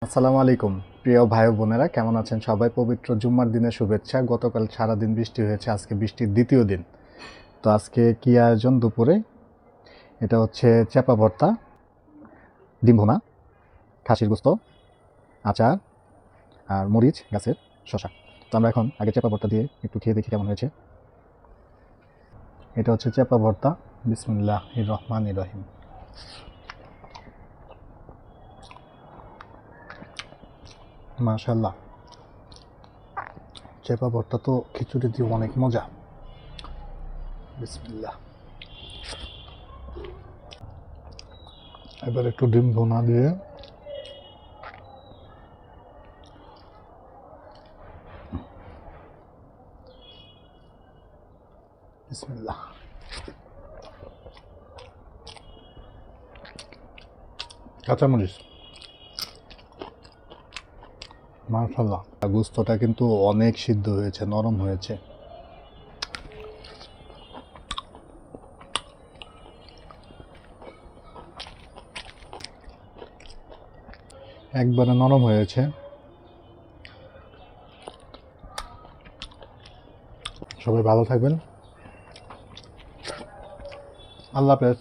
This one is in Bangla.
আসসালামু আলাইকুম প্রিয় ভাই ও বোনেরা, কেমন আছেন সবাই? পবিত্র জুম্মার দিনের শুভেচ্ছা। গতকাল সারাদিন বৃষ্টি হয়েছে, আজকে বৃষ্টির দ্বিতীয় দিন। তো আজকে কি আয়োজন দুপুরে? এটা হচ্ছে চাপা ভর্তা, ডিম ভুনা, খাসির গোস্ত, আচার আর মরিচ গাছের শসা। তো আমরা এখন আগে চাপা ভর্তা দিয়ে একটু খেয়ে দেখি কেমন হয়েছে। এটা হচ্ছে চাপা ভর্তা। বিসমিল্লাহির রহমানির রহিম। মাশাআল্লাহ, চাপা ভর্তা তো খিচুড়ি দিয়ে অনেক মজা। বিসমিল্লাহ। এবার একটু ডিম ভুনা দিয়ে বিসমিল্লাহ। কাঁচামরিচ, মাশাআল্লাহ। গোস্তটা কিন্তু অনেক সিদ্ধ হয়েছে, নরম হয়েছে। একবারে নরম হয়েছে। সবাই ভালো থাকবেন। আল্লাহ হাফেজ।